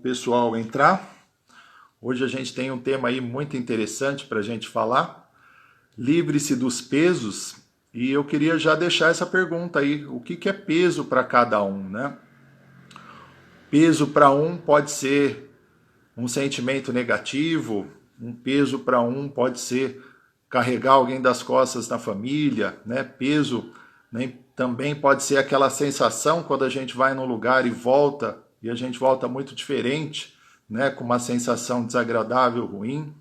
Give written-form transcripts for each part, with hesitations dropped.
pessoal entrar. Hoje a gente tem um tema aí muito interessante para a gente falar. Livre-se dos pesos. E eu queria já deixar essa pergunta aí. O que é peso para cada um, né? Peso para um pode ser um sentimento negativo. Um peso para um pode ser carregar alguém das costas na família, né? Peso, né, também pode ser aquela sensação quando a gente vai num lugar e a gente volta muito diferente, né? Com uma sensação desagradável, ruim.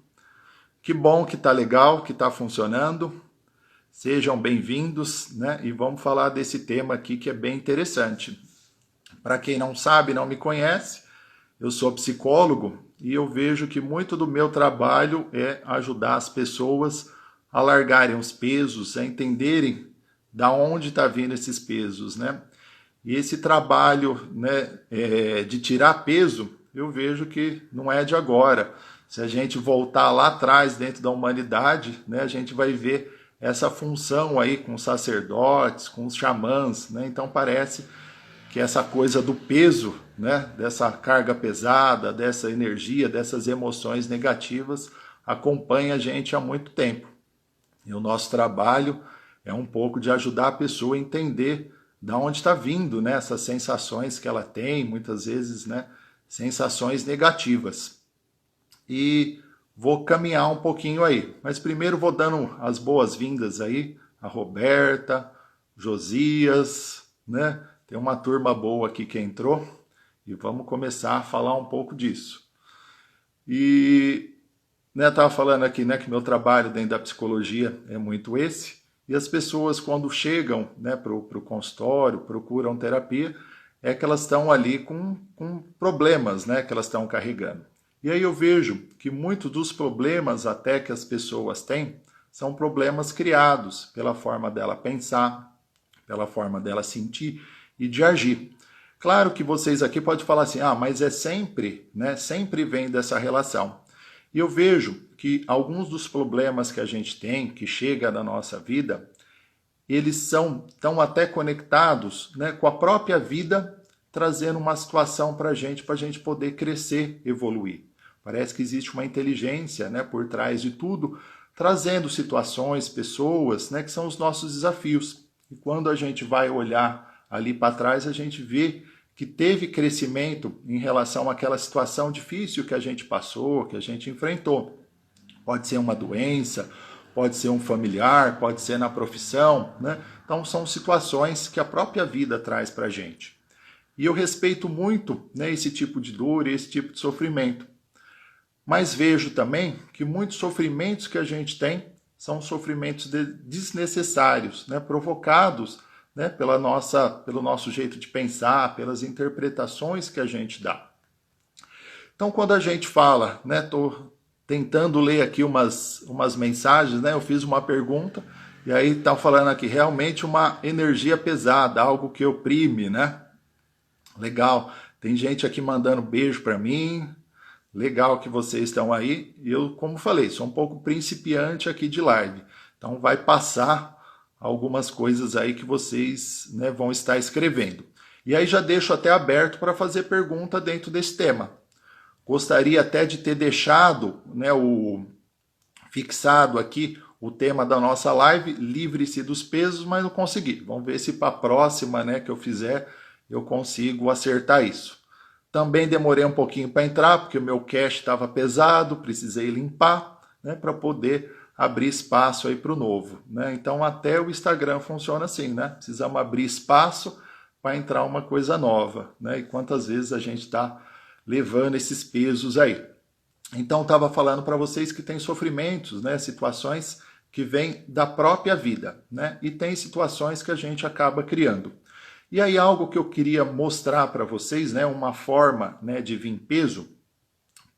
Que bom que tá legal, que tá funcionando. Sejam bem-vindos, né? E vamos falar desse tema aqui que é bem interessante. Para quem não sabe, não me conhece, eu sou psicólogo e eu vejo que muito do meu trabalho é ajudar as pessoas a largarem os pesos, a entenderem da onde está vindo esses pesos, né? E esse trabalho, né, de tirar peso, eu vejo que não é de agora. Se a gente voltar lá atrás dentro da humanidade, né, a gente vai ver essa função aí com os sacerdotes, com os xamãs, né? Então parece que essa coisa do peso, né, dessa carga pesada, dessa energia, dessas emoções negativas, acompanha a gente há muito tempo. E o nosso trabalho é um pouco de ajudar a pessoa a entender de onde está vindo, né, essas sensações que ela tem, muitas vezes, né, sensações negativas. E vou caminhar um pouquinho aí. Mas primeiro vou dando as boas-vindas aí a Roberta, Josias, né? Tem uma turma boa aqui que entrou e vamos começar a falar um pouco disso. E né, estava falando aqui, né, que meu trabalho dentro da psicologia é muito esse, e as pessoas quando chegam, né, para o consultório, procuram terapia, é que elas estão ali com problemas, né, que elas estão carregando. E aí eu vejo que muitos dos problemas até que as pessoas têm são problemas criados pela forma dela pensar, pela forma dela sentir e de agir. Claro que vocês aqui podem falar assim, mas é sempre, né, sempre vem dessa relação. E eu vejo que alguns dos problemas que a gente tem, que chega na nossa vida, eles estão até conectados, né, com a própria vida, trazendo uma situação para a gente poder crescer, evoluir. Parece que existe uma inteligência, né, por trás de tudo, trazendo situações, pessoas, né, que são os nossos desafios. E quando a gente vai olhar ali para trás, a gente vê que teve crescimento em relação àquela situação difícil que a gente passou, que a gente enfrentou. Pode ser uma doença, pode ser um familiar, pode ser na profissão, né? Então são situações que a própria vida traz para a gente. E eu respeito muito, né, esse tipo de dor, esse tipo de sofrimento. Mas vejo também que muitos sofrimentos que a gente tem são sofrimentos desnecessários, né, provocados, né, pelo nosso jeito de pensar, pelas interpretações que a gente dá. Então, quando a gente fala, né, estou tentando ler aqui umas mensagens, né, eu fiz uma pergunta, e aí estão falando aqui, realmente uma energia pesada, algo que oprime, né? Legal, tem gente aqui mandando beijo para mim, legal que vocês estão aí, e eu, como falei, sou um pouco principiante aqui de live, então vai passar algumas coisas aí que vocês, né, vão estar escrevendo. E aí já deixo até aberto para fazer pergunta dentro desse tema. Gostaria até de ter deixado, né, fixado aqui o tema da nossa live, livre-se dos pesos, mas não consegui. Vamos ver se para a próxima, né, que eu fizer eu consigo acertar isso. Também demorei um pouquinho para entrar, porque o meu cache estava pesado, precisei limpar, né, para poder abrir espaço aí para o novo, né? Então até o Instagram funciona assim, né? Precisamos abrir espaço para entrar uma coisa nova, né? E quantas vezes a gente está levando esses pesos aí. Então estava falando para vocês que tem sofrimentos, né? Situações que vêm da própria vida, né? E tem situações que a gente acaba criando. E aí algo que eu queria mostrar para vocês, né? Uma forma, né, de vir peso,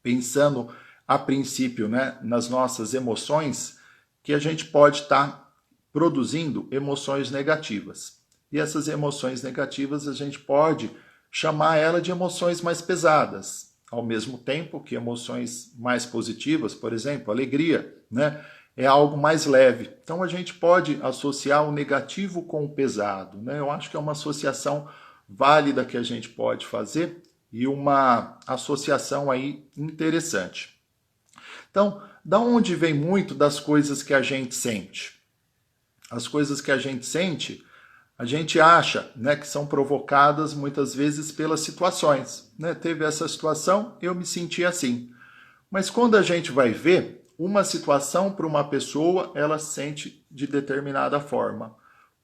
pensando a princípio, né, nas nossas emoções, que a gente pode estar produzindo emoções negativas. E essas emoções negativas a gente pode chamar ela de emoções mais pesadas, ao mesmo tempo que emoções mais positivas, por exemplo, alegria, né, é algo mais leve. Então a gente pode associar o negativo com o pesado, né? Eu acho que é uma associação válida que a gente pode fazer e uma associação aí interessante. Então, da onde vem muito das coisas que a gente sente? As coisas que a gente acha, né, que são provocadas muitas vezes pelas situações. Né? Teve essa situação, eu me senti assim. Mas quando a gente vai ver, uma situação para uma pessoa, ela sente de determinada forma.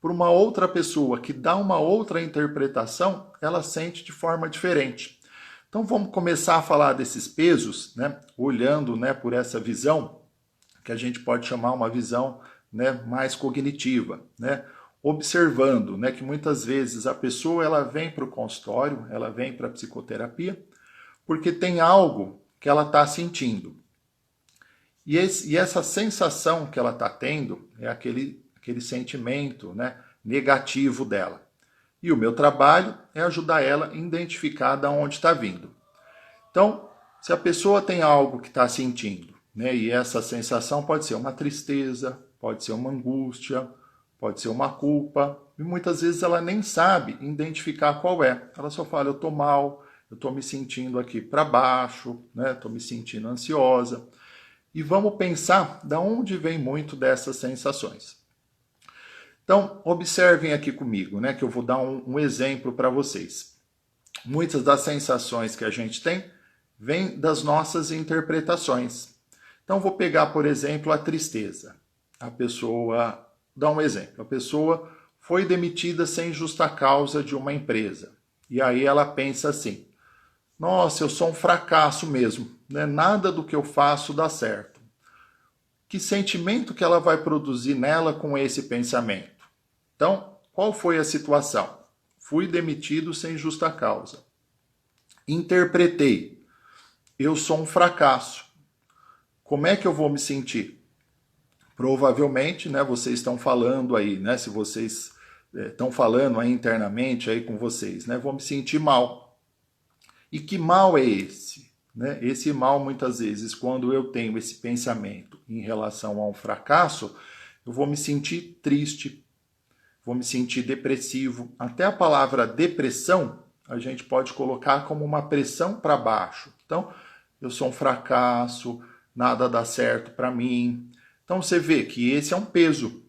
Para uma outra pessoa que dá uma outra interpretação, ela sente de forma diferente. Então vamos começar a falar desses pesos, né, olhando, né, por essa visão, que a gente pode chamar uma visão, né, mais cognitiva, né, observando, né, que muitas vezes a pessoa ela vem para o consultório, ela vem para a psicoterapia, porque tem algo que ela está sentindo. E essa sensação que ela está tendo é aquele sentimento, né, negativo dela. E o meu trabalho é ajudar ela a identificar de onde está vindo. Então, se a pessoa tem algo que está sentindo, né, e essa sensação pode ser uma tristeza, pode ser uma angústia, pode ser uma culpa, e muitas vezes ela nem sabe identificar qual é. Ela só fala, eu estou mal, eu estou me sentindo aqui para baixo, né, estou me sentindo ansiosa. E vamos pensar de onde vem muito dessas sensações. Então, observem aqui comigo, né, que eu vou dar um exemplo para vocês. Muitas das sensações que a gente tem vêm das nossas interpretações. Então, vou pegar, por exemplo, a tristeza. A pessoa, dá um exemplo, a pessoa foi demitida sem justa causa de uma empresa. E aí ela pensa assim, nossa, eu sou um fracasso mesmo, né? Nada do que eu faço dá certo. Que sentimento que ela vai produzir nela com esse pensamento? Então, qual foi a situação? Fui demitido sem justa causa. Interpretei, eu sou um fracasso. Como é que eu vou me sentir? Provavelmente, né, vocês estão falando aí, né, se vocês estão falando aí internamente aí com vocês, né, vou me sentir mal. E que mal é esse? Né? Esse mal, muitas vezes, quando eu tenho esse pensamento em relação a um fracasso, eu vou me sentir triste, vou me sentir depressivo. Até a palavra depressão, a gente pode colocar como uma pressão para baixo. Então, eu sou um fracasso, nada dá certo para mim. Então, você vê que esse é um peso.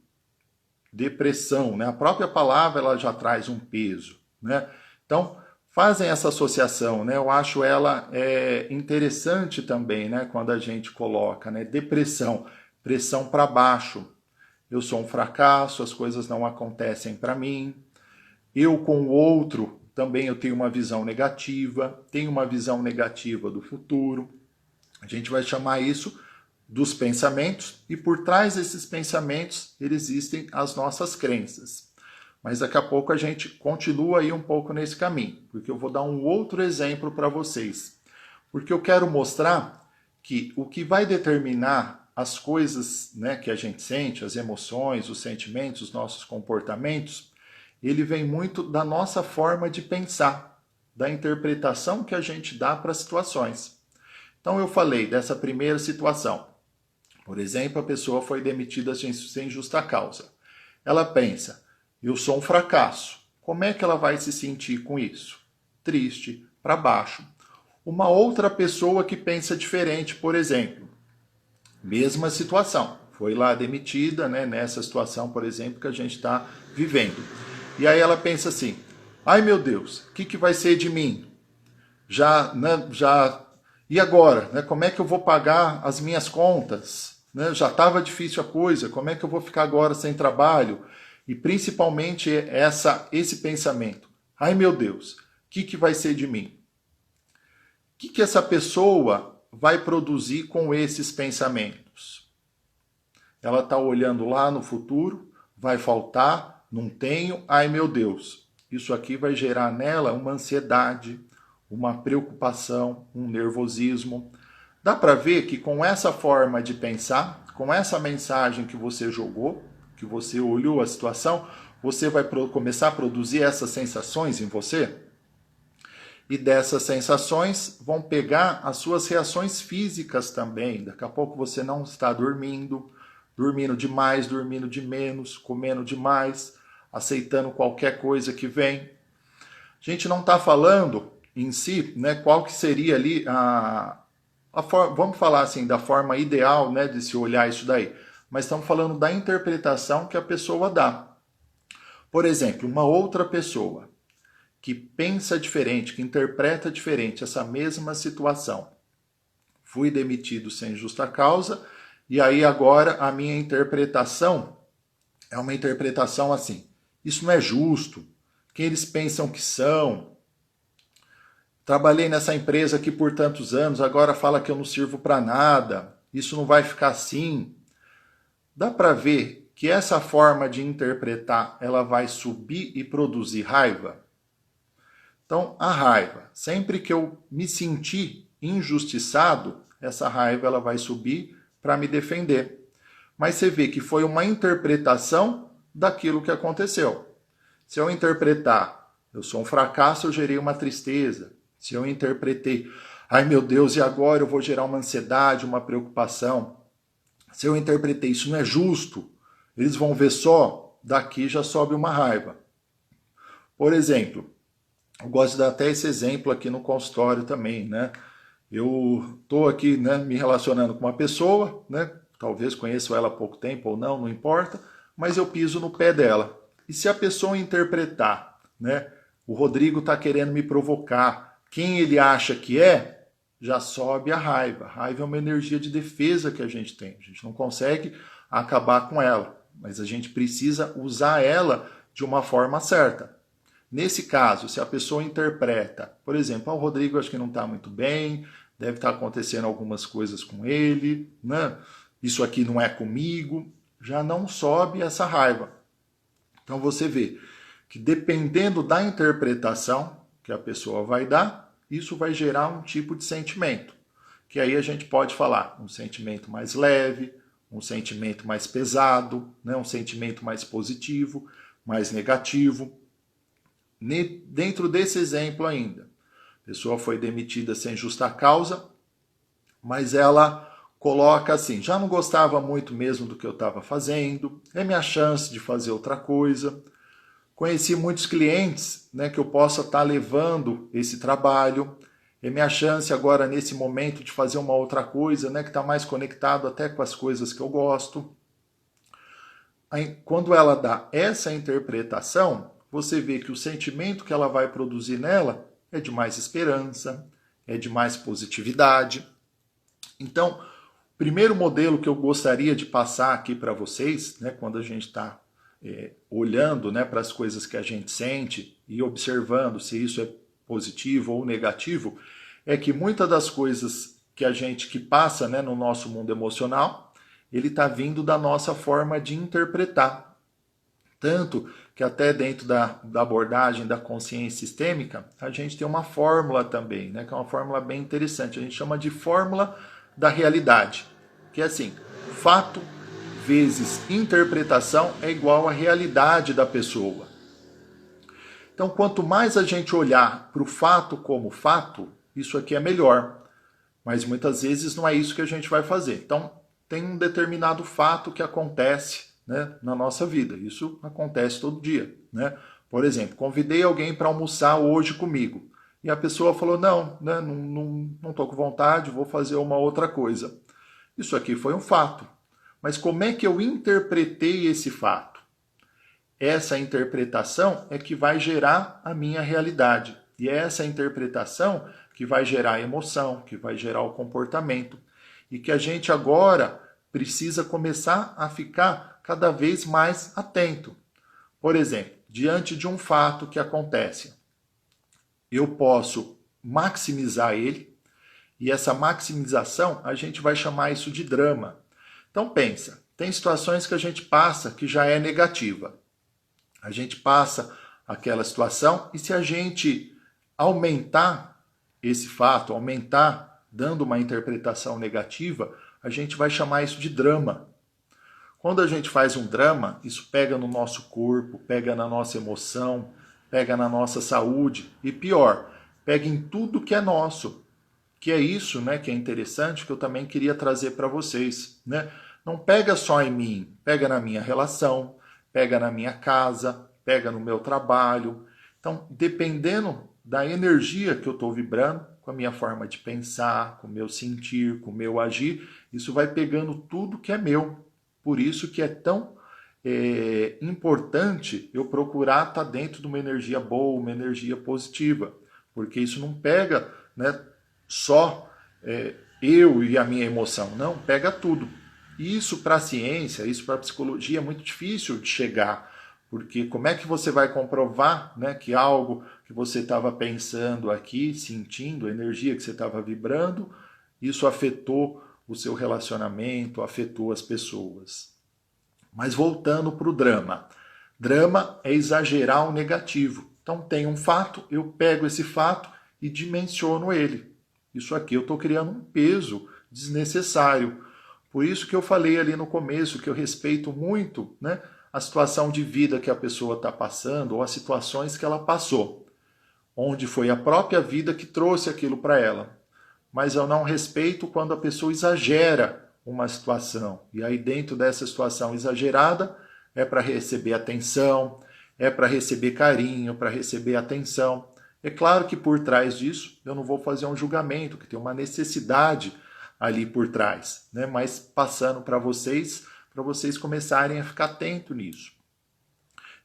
Depressão, né? A própria palavra ela já traz um peso, né? Então, fazem essa associação, né? Eu acho ela interessante também, né? Quando a gente coloca, né? Depressão, pressão para baixo. Eu sou um fracasso, as coisas não acontecem para mim. Eu com o outro também eu tenho uma visão negativa, tenho uma visão negativa do futuro. A gente vai chamar isso dos pensamentos e por trás desses pensamentos existem as nossas crenças. Mas daqui a pouco a gente continua aí um pouco nesse caminho, porque eu vou dar um outro exemplo para vocês. Porque eu quero mostrar que o que vai determinar as coisas, né, que a gente sente, as emoções, os sentimentos, os nossos comportamentos, ele vem muito da nossa forma de pensar, da interpretação que a gente dá para as situações. Então eu falei dessa primeira situação. Por exemplo, a pessoa foi demitida sem justa causa. Ela pensa, eu sou um fracasso. Como é que ela vai se sentir com isso? Triste, para baixo. Uma outra pessoa que pensa diferente, por exemplo, mesma situação, foi lá demitida, né, nessa situação, por exemplo, que a gente está vivendo. E aí ela pensa assim, ai meu Deus, o que vai ser de mim? E agora? Né, como é que eu vou pagar as minhas contas? Né, já estava difícil a coisa, como é que eu vou ficar agora sem trabalho? E principalmente esse pensamento. Ai meu Deus, o que vai ser de mim? O que essa pessoa vai produzir com esses pensamentos? Ela está olhando lá no futuro, vai faltar, não tenho, ai meu Deus. Isso aqui vai gerar nela uma ansiedade, uma preocupação, um nervosismo. Dá para ver que com essa forma de pensar, com essa mensagem que você jogou, que você olhou a situação, você vai começar a produzir essas sensações em você? E dessas sensações vão pegar as suas reações físicas também. Daqui a pouco você não está dormindo demais, dormindo de menos, comendo demais, aceitando qualquer coisa que vem. A gente não está falando em si, né, qual que seria ali vamos falar assim, da forma ideal, né, de se olhar isso daí. Mas estamos falando da interpretação que a pessoa dá. Por exemplo, uma outra pessoa que pensa diferente, que interpreta diferente essa mesma situação. Fui demitido sem justa causa, e aí agora a minha interpretação é uma interpretação assim: isso não é justo, quem eles pensam que são? Trabalhei nessa empresa aqui por tantos anos, agora fala que eu não sirvo para nada, isso não vai ficar assim. Dá para ver que essa forma de interpretar, ela vai subir e produzir raiva? Então, a raiva, sempre que eu me sentir injustiçado, essa raiva ela vai subir para me defender. Mas você vê que foi uma interpretação daquilo que aconteceu. Se eu interpretar, eu sou um fracasso, eu gerei uma tristeza. Se eu interpretei, ai meu Deus, e agora eu vou gerar uma ansiedade, uma preocupação. Se eu interpretei, isso não é justo, eles vão ver só, daqui já sobe uma raiva. Por exemplo, eu gosto de dar até esse exemplo aqui no consultório também, né? Eu estou aqui, né, me relacionando com uma pessoa, né? Talvez conheço ela há pouco tempo ou não, não importa, mas eu piso no pé dela. E se a pessoa interpretar, né? O Rodrigo está querendo me provocar, quem ele acha que é, já sobe a raiva. A raiva é uma energia de defesa que a gente tem. A gente não consegue acabar com ela, mas a gente precisa usar ela de uma forma certa. Nesse caso, se a pessoa interpreta, por exemplo, o Rodrigo acho que não está muito bem, deve estar acontecendo algumas coisas com ele, né? Isso aqui não é comigo, já não sobe essa raiva. Então você vê que dependendo da interpretação que a pessoa vai dar, isso vai gerar um tipo de sentimento. Que aí a gente pode falar um sentimento mais leve, um sentimento mais pesado, né? Um sentimento mais positivo, mais negativo. Dentro desse exemplo ainda, a pessoa foi demitida sem justa causa, mas ela coloca assim, já não gostava muito mesmo do que eu estava fazendo, é minha chance de fazer outra coisa. Conheci muitos clientes, né, que eu possa estar levando esse trabalho, é minha chance agora nesse momento de fazer uma outra coisa, né, que está mais conectado até com as coisas que eu gosto. Aí, quando ela dá essa interpretação, você vê que o sentimento que ela vai produzir nela é de mais esperança, é de mais positividade. Então, o primeiro modelo que eu gostaria de passar aqui para vocês, né, quando a gente está olhando, né, para as coisas que a gente sente e observando se isso é positivo ou negativo, é que muitas das coisas que a gente que passa, né, no nosso mundo emocional, ele está vindo da nossa forma de interpretar. Tanto que até dentro da abordagem da consciência sistêmica, a gente tem uma fórmula também, né, que é uma fórmula bem interessante. A gente chama de fórmula da realidade, que é assim, fato vezes interpretação é igual à realidade da pessoa. Então, quanto mais a gente olhar para o fato como fato, isso aqui é melhor. Mas muitas vezes não é isso que a gente vai fazer. Então, tem um determinado fato que acontece, né, na nossa vida. Isso acontece todo dia, né? Por exemplo, convidei alguém para almoçar hoje comigo. E a pessoa falou, não, né, não estou com vontade, vou fazer uma outra coisa. Isso aqui foi um fato. Mas como é que eu interpretei esse fato? Essa interpretação é que vai gerar a minha realidade. E é essa interpretação que vai gerar a emoção, que vai gerar o comportamento. E que a gente agora precisa começar a ficar cada vez mais atento. Por exemplo, diante de um fato que acontece, eu posso maximizar ele, e essa maximização a gente vai chamar isso de drama. Então pensa, tem situações que a gente passa que já é negativa. A gente passa aquela situação e se a gente aumentar esse fato, aumentar dando uma interpretação negativa, a gente vai chamar isso de drama. Quando a gente faz um drama, isso pega no nosso corpo, pega na nossa emoção, pega na nossa saúde e pior, pega em tudo que é nosso. Que é isso, né, que é interessante, que eu também queria trazer para vocês, né? Não pega só em mim, pega na minha relação, pega na minha casa, pega no meu trabalho. Então, dependendo da energia que eu estou vibrando, com a minha forma de pensar, com o meu sentir, com o meu agir. Isso vai pegando tudo que é meu. Por isso que é tão importante eu procurar estar dentro de uma energia boa, uma energia positiva. Porque isso não pega, né, só eu e a minha emoção. Não, pega tudo. Isso para a ciência, isso para a psicologia é muito difícil de chegar. Porque como é que você vai comprovar, né, que algo que você estava pensando aqui, sentindo, a energia que você estava vibrando, isso afetou o seu relacionamento, afetou as pessoas. Mas voltando para o drama. Drama é exagerar o negativo. Então tem um fato, eu pego esse fato e dimensiono ele. Isso aqui eu estou criando um peso desnecessário. Por isso que eu falei ali no começo que eu respeito muito, né, a situação de vida que a pessoa está passando ou as situações que ela passou, onde foi a própria vida que trouxe aquilo para ela. Mas eu não respeito quando a pessoa exagera uma situação. E aí dentro dessa situação exagerada é para receber atenção, é para receber carinho, para receber atenção. É claro que por trás disso eu não vou fazer um julgamento, que tem uma necessidade ali por trás, né? Mas passando para vocês começarem a ficar atento nisso.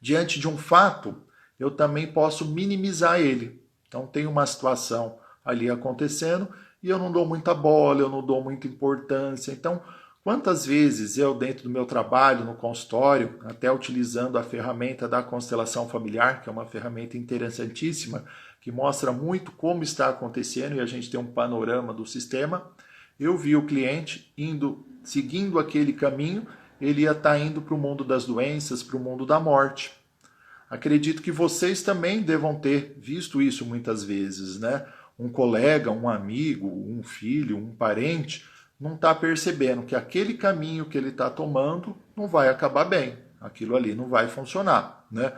Diante de um fato, eu também posso minimizar ele. Então tem uma situação ali acontecendo e eu não dou muita bola, eu não dou muita importância. Então, quantas vezes eu, dentro do meu trabalho, no consultório, até utilizando a ferramenta da constelação familiar, que é uma ferramenta interessantíssima, que mostra muito como está acontecendo e a gente tem um panorama do sistema, eu vi o cliente seguindo aquele caminho, ele ia estar indo para o mundo das doenças, para o mundo da morte. Acredito que vocês também devam ter visto isso muitas vezes, né? Um colega, um amigo, um filho, um parente, não está percebendo que aquele caminho que ele está tomando não vai acabar bem. Aquilo ali não vai funcionar, né?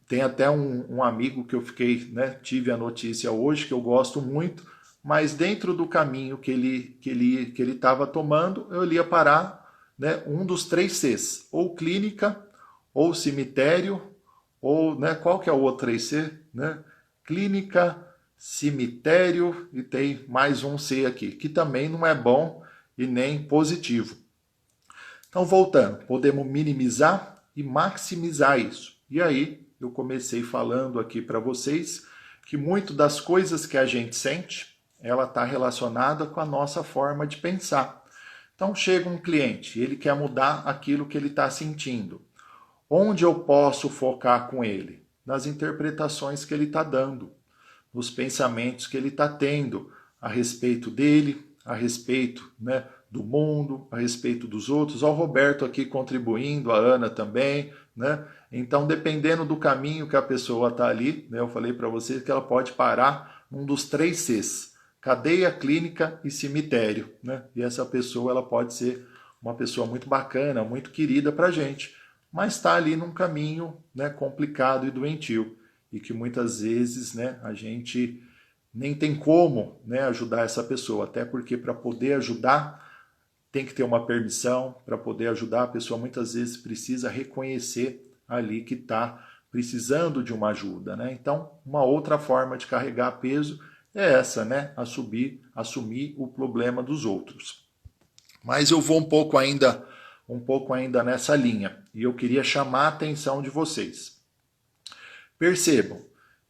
Tem até um amigo que eu fiquei, né? Tive a notícia hoje, que eu gosto muito, mas dentro do caminho que ele estava tomando, eu ia parar, né, um dos 3 Cs, ou clínica, ou cemitério, ou, né, qual que é o outro 3C? Né? Clínica, cemitério e tem mais um C aqui, que também não é bom e nem positivo. Então, voltando, podemos minimizar e maximizar isso. E aí, eu comecei falando aqui para vocês que muito das coisas que a gente sente, ela está relacionada com a nossa forma de pensar. Então chega um cliente, ele quer mudar aquilo que ele está sentindo. Onde eu posso focar com ele? Nas interpretações que ele está dando, nos pensamentos que ele está tendo a respeito dele, a respeito, né, do mundo, a respeito dos outros. Olha o Roberto aqui contribuindo, a Ana também, né? Então, dependendo do caminho que a pessoa está ali, né, eu falei para vocês que ela pode parar num dos 3 Cs. Cadeia, clínica e cemitério, né? E essa pessoa ela pode ser uma pessoa muito bacana, muito querida para a gente, mas está ali num caminho, né, complicado e doentio, e que muitas vezes, né, a gente nem tem como, né, ajudar essa pessoa, até porque para poder ajudar tem que ter uma permissão, para poder ajudar a pessoa muitas vezes precisa reconhecer ali que está precisando de uma ajuda, né? Então, uma outra forma de carregar peso é essa, né? Assumir o problema dos outros. Mas eu vou um pouco ainda nessa linha. E eu queria chamar a atenção de vocês. Percebam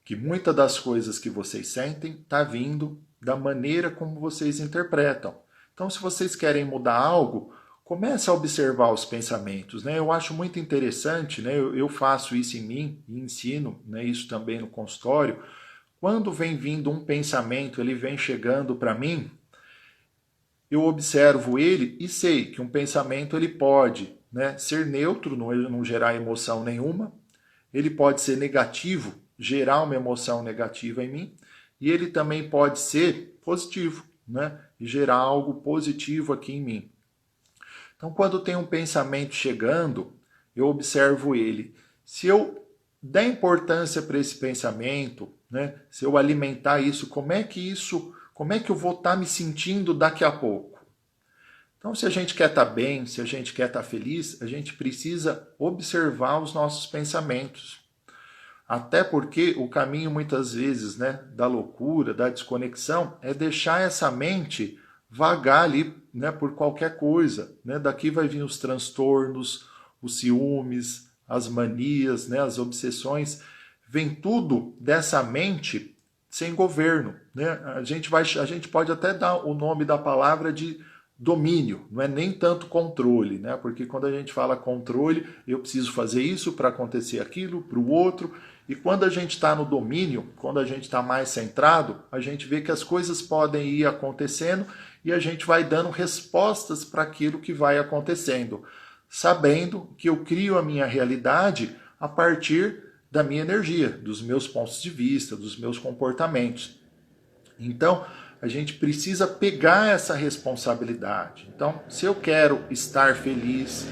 que muitas das coisas que vocês sentem está vindo da maneira como vocês interpretam. Então, se vocês querem mudar algo, comece a observar os pensamentos, né? Eu acho muito interessante, né? Eu faço isso em mim e ensino, né, isso também no consultório. Quando vem vindo um pensamento, ele vem chegando para mim, eu observo ele e sei que um pensamento ele pode, né, ser neutro, não gerar emoção nenhuma, ele pode ser negativo, gerar uma emoção negativa em mim, e ele também pode ser positivo, né, e gerar algo positivo aqui em mim. Então, quando tem um pensamento chegando, eu observo ele. Se eu der importância para esse pensamento, né, se eu alimentar isso, como é que eu vou estar me sentindo daqui a pouco? Então, se a gente quer estar bem, se a gente quer estar feliz, a gente precisa observar os nossos pensamentos. Até porque o caminho muitas vezes, né, da loucura, da desconexão, é deixar essa mente vagar ali, né, por qualquer coisa, né? Daqui vai vir os transtornos, os ciúmes, as manias, né, as obsessões, vem tudo dessa mente sem governo, né? A gente pode até dar o nome da palavra de domínio, não é nem tanto controle, né? Porque quando a gente fala controle, eu preciso fazer isso para acontecer aquilo, para o outro. E quando a gente está no domínio, quando a gente está mais centrado, a gente vê que as coisas podem ir acontecendo e a gente vai dando respostas para aquilo que vai acontecendo, sabendo que eu crio a minha realidade a partir da minha energia, dos meus pontos de vista, dos meus comportamentos. Então, a gente precisa pegar essa responsabilidade. Então, se eu quero estar feliz,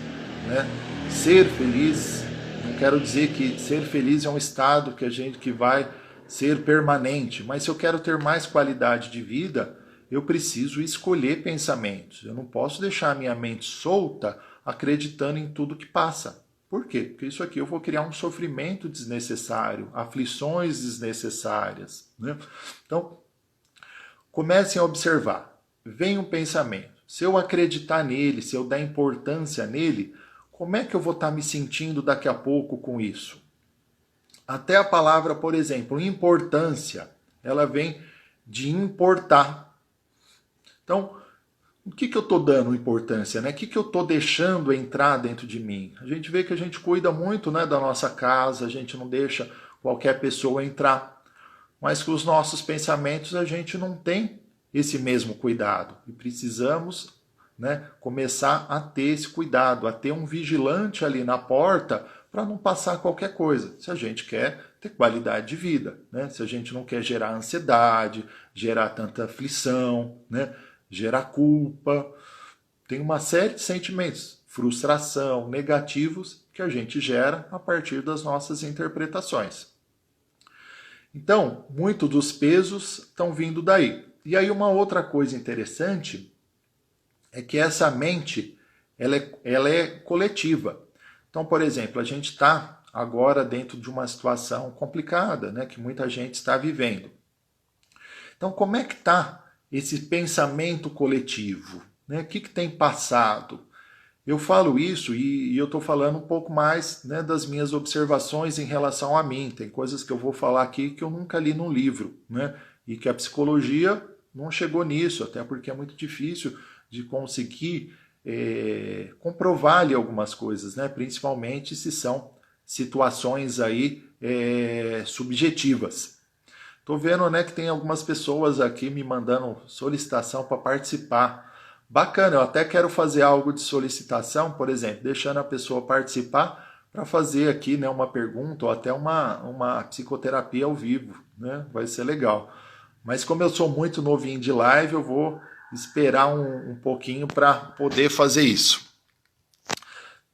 né, ser feliz, não quero dizer que ser feliz é um estado que vai ser permanente, mas se eu quero ter mais qualidade de vida, eu preciso escolher pensamentos. Eu não posso deixar a minha mente solta acreditando em tudo que passa. Por quê? Porque isso aqui eu vou criar um sofrimento desnecessário, aflições desnecessárias, né? Então, comecem a observar. Vem um pensamento. Se eu acreditar nele, se eu dar importância nele, como é que eu vou estar me sentindo daqui a pouco com isso? Até a palavra, por exemplo, importância, ela vem de importar. Então, o que eu estou dando importância, né? O que eu estou deixando entrar dentro de mim? A gente vê que a gente cuida muito, né, da nossa casa, a gente não deixa qualquer pessoa entrar. Mas com os nossos pensamentos a gente não tem esse mesmo cuidado. E precisamos, né, começar a ter esse cuidado, a ter um vigilante ali na porta para não passar qualquer coisa, se a gente quer ter qualidade de vida, né? Se a gente não quer gerar ansiedade, gerar tanta aflição, né? Gerar culpa. Tem uma série de sentimentos, frustração, negativos, que a gente gera a partir das nossas interpretações. Então, muito dos pesos estão vindo daí. E aí uma outra coisa interessante é que essa mente, ela é coletiva. Então, por exemplo, a gente está agora dentro de uma situação complicada, né, que muita gente está vivendo. Então, como é que está esse pensamento coletivo? Né? O que tem passado? Eu falo isso e eu estou falando um pouco mais, né, das minhas observações em relação a mim. Tem coisas que eu vou falar aqui que eu nunca li num livro, né? E que a psicologia não chegou nisso, até porque é muito difícil de conseguir comprovar ali algumas coisas, né? Principalmente se são situações aí subjetivas. Estou vendo, né, que tem algumas pessoas aqui me mandando solicitação para participar. Bacana, eu até quero fazer algo de solicitação, por exemplo, deixando a pessoa participar para fazer aqui, né, uma pergunta ou até uma psicoterapia ao vivo, né? Vai ser legal. Mas como eu sou muito novinho de live, eu vou esperar um pouquinho para poder fazer isso.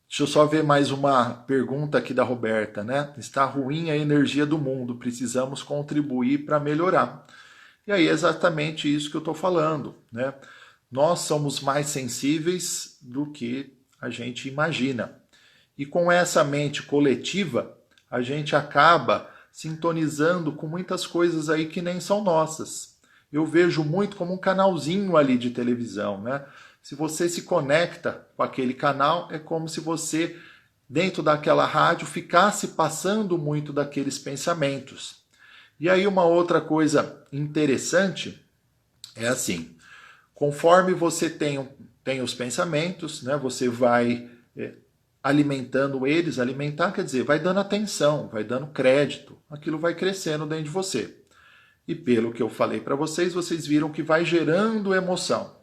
Deixa eu só ver mais uma pergunta aqui da Roberta, né? Está ruim a energia do mundo, precisamos contribuir para melhorar. E aí é exatamente isso que eu estou falando, né? Nós somos mais sensíveis do que a gente imagina. E com essa mente coletiva, a gente acaba sintonizando com muitas coisas aí que nem são nossas. Eu vejo muito como um canalzinho ali de televisão, né? Se você se conecta com aquele canal, é como se você, dentro daquela rádio, ficasse passando muito daqueles pensamentos. E aí uma outra coisa interessante é assim, conforme você tem os pensamentos, né, você vai alimentando eles, alimentar quer dizer, vai dando atenção, vai dando crédito, aquilo vai crescendo dentro de você. E pelo que eu falei para vocês, vocês viram que vai gerando emoção.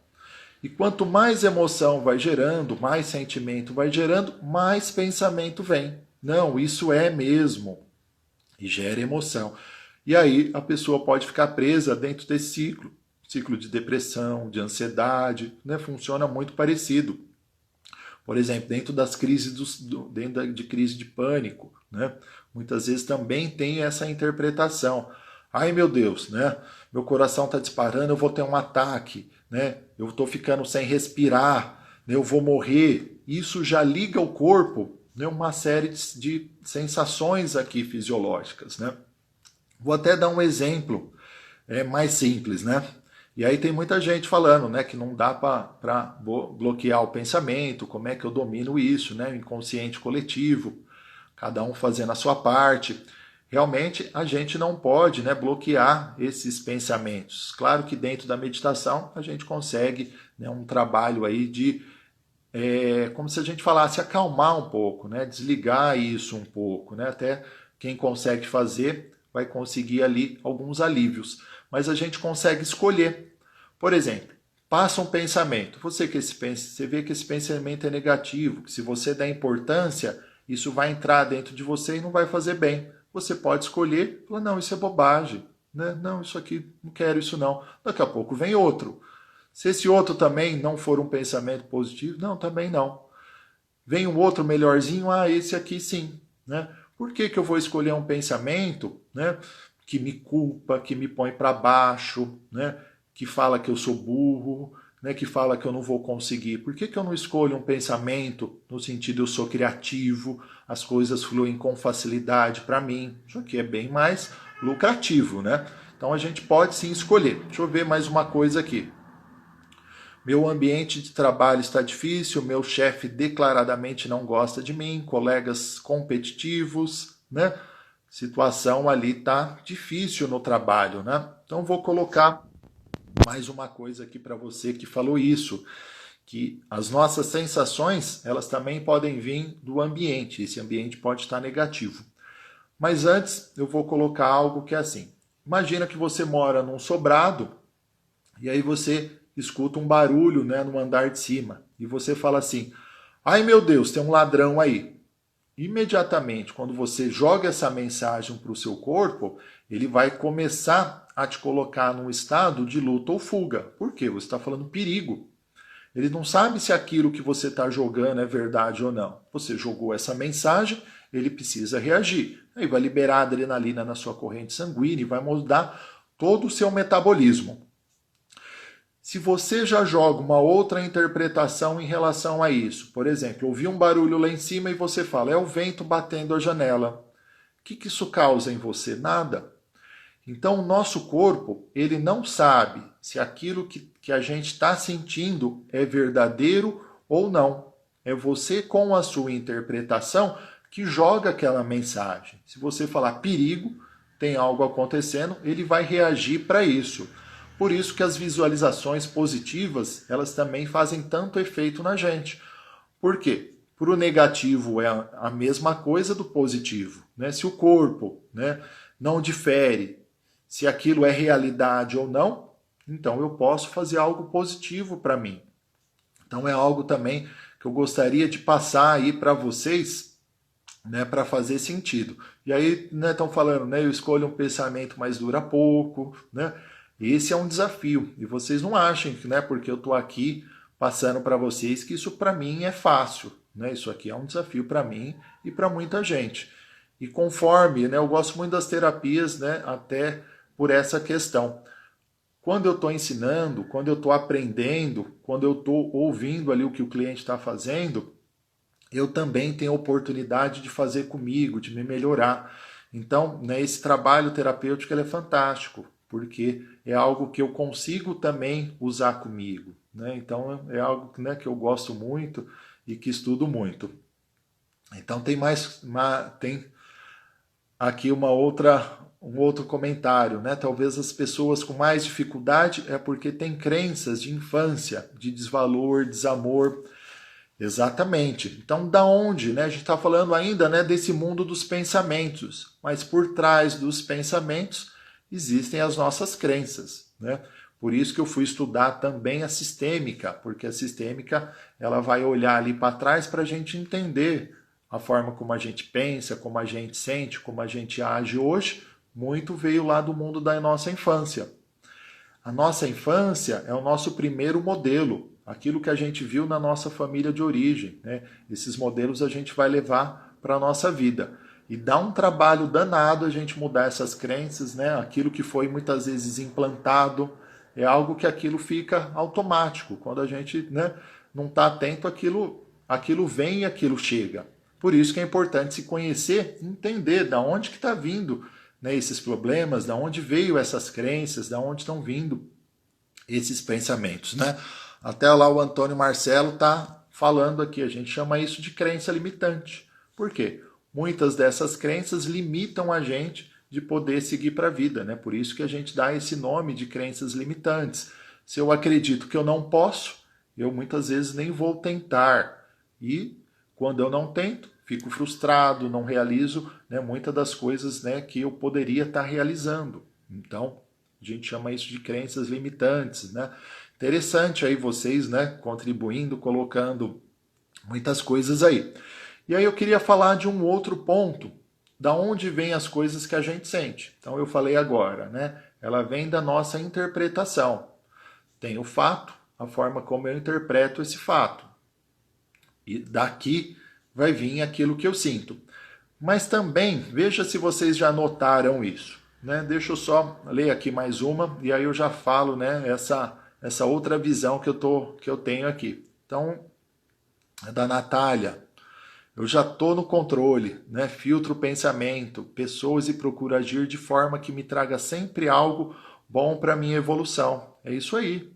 E quanto mais emoção vai gerando, mais sentimento vai gerando, mais pensamento vem. Não, isso é mesmo. E gera emoção. E aí a pessoa pode ficar presa dentro desse ciclo. Ciclo de depressão, de ansiedade, né? Funciona muito parecido. Por exemplo, dentro das crises dentro de crise de pânico, né? Muitas vezes também tem essa interpretação. Ai meu Deus, né? Meu coração está disparando, eu vou ter um ataque, né? Eu estou ficando sem respirar, né? Eu vou morrer. Isso já liga o corpo, né, uma série de sensações aqui fisiológicas, né? Vou até dar um exemplo mais simples, né? E aí tem muita gente falando, né, que não dá para bloquear o pensamento, como é que eu domino isso, né? O inconsciente coletivo, cada um fazendo a sua parte. Realmente a gente não pode, né, bloquear esses pensamentos. Claro que dentro da meditação a gente consegue, né, um trabalho aí de como se a gente falasse acalmar um pouco, né, desligar isso um pouco, né? Até quem consegue fazer vai conseguir ali alguns alívios. Mas a gente consegue escolher. Por exemplo, passa um pensamento. Você vê que esse pensamento é negativo, que se você der importância, isso vai entrar dentro de você e não vai fazer bem. Você pode escolher, falar, não, isso é bobagem, né? Não, isso aqui, não quero isso não. Daqui a pouco vem outro. Se esse outro também não for um pensamento positivo, não, também não. Vem um outro melhorzinho, esse aqui sim, né? Por que que eu vou escolher um pensamento, né, que me culpa, que me põe para baixo, né, que fala que eu sou burro, né, que fala que eu não vou conseguir? Por que que eu não escolho um pensamento no sentido eu sou criativo, as coisas fluem com facilidade para mim? Isso aqui é bem mais lucrativo, né? Então a gente pode sim escolher. Deixa eu ver mais uma coisa aqui. Meu ambiente de trabalho está difícil, meu chefe declaradamente não gosta de mim, colegas competitivos, né? Situação ali tá difícil no trabalho, né? Então vou colocar mais uma coisa aqui para você que falou isso, que as nossas sensações, elas também podem vir do ambiente, esse ambiente pode estar negativo. Mas antes eu vou colocar algo que é assim. Imagina que você mora num sobrado e aí você escuta um barulho, né, no andar de cima. E você fala assim, ai meu Deus, tem um ladrão aí. Imediatamente, quando você joga essa mensagem para o seu corpo, ele vai começar a te colocar num estado de luta ou fuga. Por quê? Você está falando perigo. Ele não sabe se aquilo que você está jogando é verdade ou não. Você jogou essa mensagem, ele precisa reagir. Aí vai liberar adrenalina na sua corrente sanguínea e vai mudar todo o seu metabolismo. Se você já joga uma outra interpretação em relação a isso, por exemplo, ouvi um barulho lá em cima e você fala, é o vento batendo a janela. O que isso causa em você? Nada. Então, o nosso corpo, ele não sabe se aquilo que a gente está sentindo é verdadeiro ou não. É você, com a sua interpretação, que joga aquela mensagem. Se você falar perigo, tem algo acontecendo, ele vai reagir para isso. Por isso que as visualizações positivas, elas também fazem tanto efeito na gente. Por quê? Para o negativo é a mesma coisa do positivo, né? Se o corpo, né, não difere se aquilo é realidade ou não, então eu posso fazer algo positivo para mim. Então é algo também que eu gostaria de passar aí para vocês, né, para fazer sentido. E aí, né, estão falando, né, eu escolho um pensamento, mas dura pouco, né? Esse é um desafio. E vocês não achem, né, porque eu estou aqui passando para vocês que isso para mim é fácil, né? Isso aqui é um desafio para mim e para muita gente. E conforme, né, eu gosto muito das terapias, né, até por essa questão. Quando eu estou ensinando, quando eu estou aprendendo, quando eu estou ouvindo ali o que o cliente está fazendo, eu também tenho a oportunidade de fazer comigo, de me melhorar. Então, né, esse trabalho terapêutico ele é fantástico, porque é algo que eu consigo também usar comigo, né? Então, é algo, né, que eu gosto muito e que estudo muito. Então, tem aqui um outro comentário, né? Talvez as pessoas com mais dificuldade é porque têm crenças de infância, de desvalor, desamor. Exatamente. Então, da onde, né? A gente está falando ainda, né, desse mundo dos pensamentos, mas por trás dos pensamentos existem as nossas crenças, né? Por isso que eu fui estudar também a sistêmica, porque a sistêmica ela vai olhar ali para trás para a gente entender a forma como a gente pensa, como a gente sente, como a gente age hoje, muito veio lá do mundo da nossa infância. A nossa infância é o nosso primeiro modelo, aquilo que a gente viu na nossa família de origem, né? Esses modelos a gente vai levar para a nossa vida. E dá um trabalho danado a gente mudar essas crenças, né? Aquilo que foi muitas vezes implantado, é algo que aquilo fica automático. Quando a gente, né, não está atento, aquilo vem e aquilo chega. Por isso que é importante se conhecer, entender da onde que está vindo, né, esses problemas, da onde veio essas crenças, da onde estão vindo esses pensamentos, né? Até lá o Antônio Marcelo está falando aqui, a gente chama isso de crença limitante. Por quê? Muitas dessas crenças limitam a gente de poder seguir para a vida, né? Por isso que a gente dá esse nome de crenças limitantes. Se eu acredito que eu não posso, eu muitas vezes nem vou tentar. E quando eu não tento, fico frustrado, não realizo, né, muitas das coisas, né, que eu poderia estar realizando. Então, a gente chama isso de crenças limitantes, né? Interessante aí vocês, né, contribuindo, colocando muitas coisas aí. E aí eu queria falar de um outro ponto, da onde vêm as coisas que a gente sente. Então eu falei agora, né? Ela vem da nossa interpretação. Tem o fato, a forma como eu interpreto esse fato. E daqui vai vir aquilo que eu sinto. Mas também, veja se vocês já notaram isso. Né? Deixa eu só ler aqui mais uma e aí eu já falo, né, essa outra visão que eu tenho aqui. Então, é da Natália. Eu já estou no controle, né? Filtro o pensamento, pessoas e procuro agir de forma que me traga sempre algo bom para a minha evolução. É isso aí.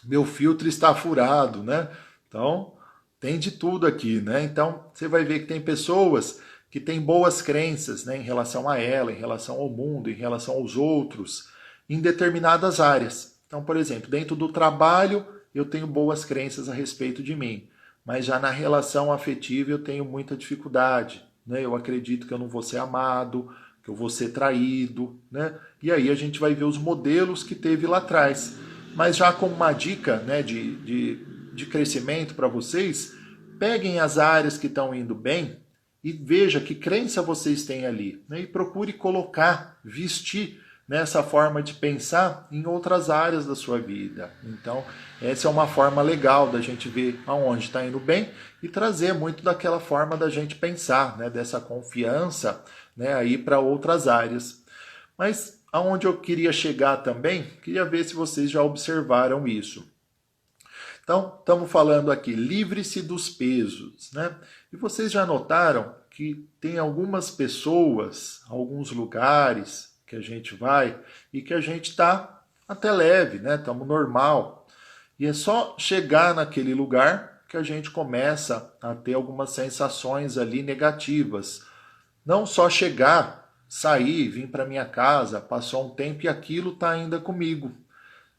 Meu filtro está furado, né? Então, tem de tudo aqui, né? Então, você vai ver que tem pessoas que têm boas crenças, né, em relação a ela, em relação ao mundo, em relação aos outros, em determinadas áreas. Então, por exemplo, dentro do trabalho, eu tenho boas crenças a respeito de mim, mas já na relação afetiva eu tenho muita dificuldade, né? Eu acredito que eu não vou ser amado, que eu vou ser traído, né? E aí a gente vai ver os modelos que teve lá atrás. Mas já como uma dica, né, de crescimento para vocês, peguem as áreas que estão indo bem e veja que crença vocês têm ali, né, e procure colocar, vestir nessa forma de pensar em outras áreas da sua vida. Então, essa é uma forma legal da gente ver aonde está indo bem e trazer muito daquela forma da gente pensar, né, dessa confiança, né, aí para outras áreas. Mas aonde eu queria chegar também, queria ver se vocês já observaram isso. Então, estamos falando aqui, livre-se dos pesos, né? E vocês já notaram que tem algumas pessoas, alguns lugares que a gente vai e que a gente está até leve, né? Estamos normal. E é só chegar naquele lugar que a gente começa a ter algumas sensações ali negativas. Não só chegar, sair, vir para minha casa, passou um tempo e aquilo está ainda comigo.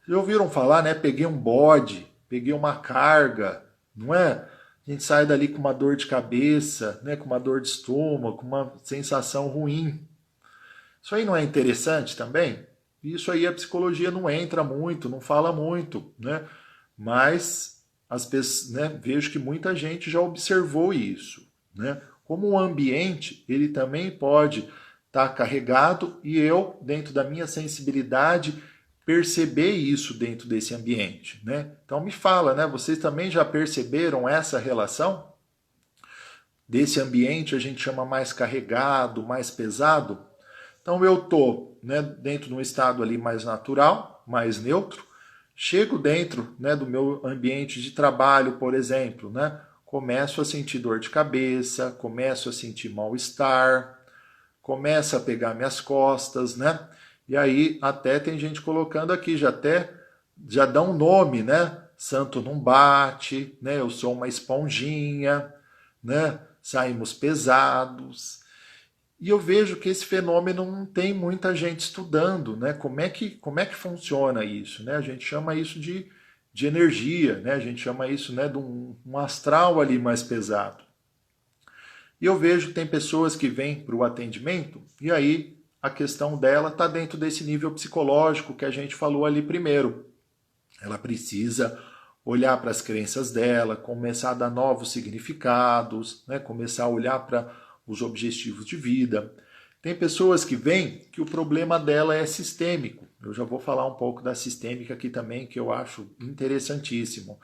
Já ouviram falar, né? Peguei um bode, peguei uma carga, não é? A gente sai dali com uma dor de cabeça, né? Com uma dor de estômago, com uma sensação ruim. Isso aí não é interessante também? Isso aí a psicologia não entra muito, não fala muito, né? Mas as pessoas, né, vejo que muita gente já observou isso, né? Como o ambiente, ele também pode estar carregado e eu, dentro da minha sensibilidade, perceber isso dentro desse ambiente, né? Então me fala, né? Vocês também já perceberam essa relação? Desse ambiente a gente chama mais carregado, mais pesado. Então eu tô, né, dentro de um estado ali mais natural, mais neutro. Chego dentro, né, do meu ambiente de trabalho, por exemplo, né? Começo a sentir dor de cabeça, começo a sentir mal-estar, começa a pegar minhas costas, né? E aí até tem gente colocando aqui, já dá um nome, né? Santo não bate, né? Eu sou uma esponjinha, né? Saímos pesados. E eu vejo que esse fenômeno não tem muita gente estudando, né? Como é que funciona isso, né? A gente chama isso de energia, né? A gente chama isso, né, de um astral ali mais pesado. E eu vejo que tem pessoas que vêm para o atendimento e aí a questão dela está dentro desse nível psicológico que a gente falou ali primeiro. Ela precisa olhar para as crenças dela, começar a dar novos significados, né? Começar a olhar para os objetivos de vida. Tem pessoas que vêm que o problema dela é sistêmico. Eu já vou falar um pouco da sistêmica aqui também, que eu acho interessantíssimo.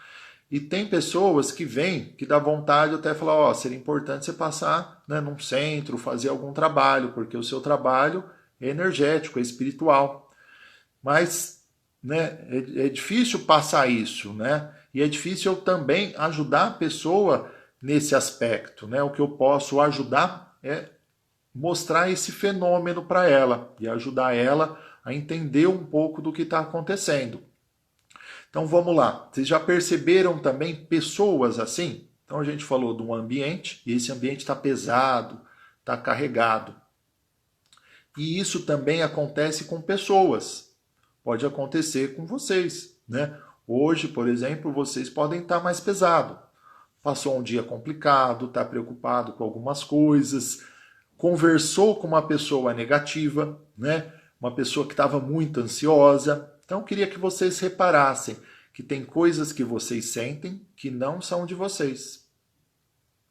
E tem pessoas que vêm que dá vontade até falar, ó, seria importante você passar, né, num centro, fazer algum trabalho, porque o seu trabalho é energético, é espiritual. Mas, né, é difícil passar isso, né? E é difícil eu também ajudar a pessoa nesse aspecto, né? O que eu posso ajudar é mostrar esse fenômeno para ela e ajudar ela a entender um pouco do que está acontecendo. Então vamos lá, vocês já perceberam também pessoas assim? Então a gente falou de um ambiente e esse ambiente está pesado, está carregado. E isso também acontece com pessoas. Pode acontecer com vocês, né? Hoje, por exemplo, vocês podem estar mais pesado. Passou um dia complicado, está preocupado com algumas coisas, conversou com uma pessoa negativa, né? Uma pessoa que estava muito ansiosa. Então eu queria que vocês reparassem que tem coisas que vocês sentem que não são de vocês,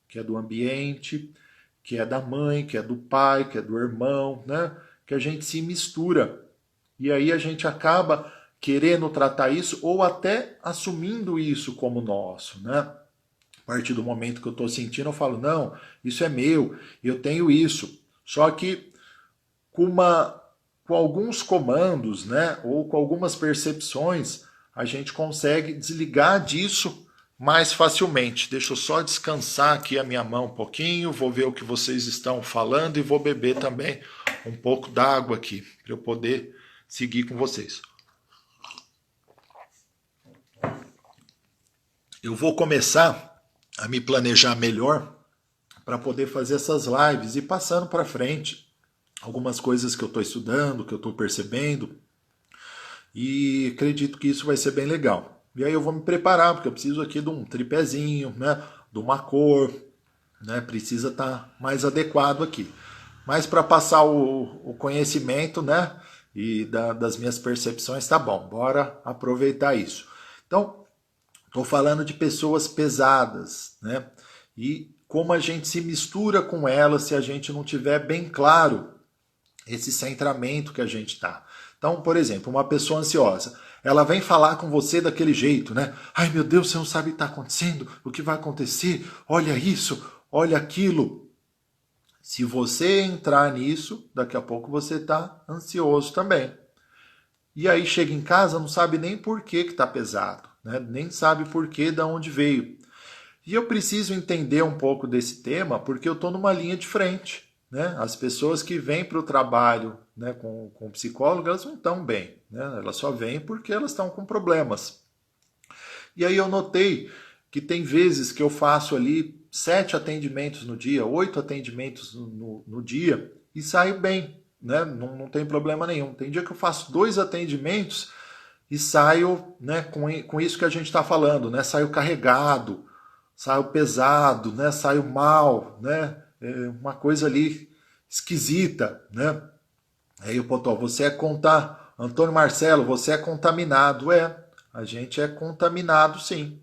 que é do ambiente, que é da mãe, que é do pai, que é do irmão, né? Que a gente se mistura. E aí a gente acaba querendo tratar isso ou até assumindo isso como nosso, né? A partir do momento que eu estou sentindo, eu falo, não, isso é meu, eu tenho isso. Só que com alguns comandos, né? Ou com algumas percepções, a gente consegue desligar disso mais facilmente. Deixa eu só descansar aqui a minha mão um pouquinho, vou ver o que vocês estão falando e vou beber também um pouco d'água aqui, para eu poder seguir com vocês. Eu vou começar a me planejar melhor para poder fazer essas lives e passando para frente algumas coisas que eu estou estudando, que eu estou percebendo, e acredito que isso vai ser bem legal. E aí eu vou me preparar, porque eu preciso aqui de um tripézinho, né? De uma cor, né? Precisa estar mais adequado aqui. Mas para passar o conhecimento, né? E das minhas percepções, tá bom. Bora aproveitar isso. Então, estou falando de pessoas pesadas, né? E como a gente se mistura com elas se a gente não tiver bem claro esse centramento que a gente está. Então, por exemplo, uma pessoa ansiosa, ela vem falar com você daquele jeito, né? Ai meu Deus, você não sabe o que está acontecendo, o que vai acontecer, olha isso, olha aquilo. Se você entrar nisso, daqui a pouco você está ansioso também. E aí chega em casa, não sabe nem por que está pesado, né? Nem sabe por que, de onde veio. E eu preciso entender um pouco desse tema porque eu estou numa linha de frente. Né? As pessoas que vêm para o trabalho, né, com o psicólogo, elas não estão bem. Né? Elas só vêm porque elas estão com problemas. E aí eu notei que tem vezes que eu faço ali 7 atendimentos no dia, 8 atendimentos no dia e saio bem. Né? Não tem problema nenhum. Tem dia que eu faço 2 atendimentos e saio, né, com isso que a gente está falando. Né? Saio carregado, saio pesado, né? Saio mal, né? Uma coisa ali esquisita, né? Aí o Potó, Antônio Marcelo, você é contaminado. A gente é contaminado sim.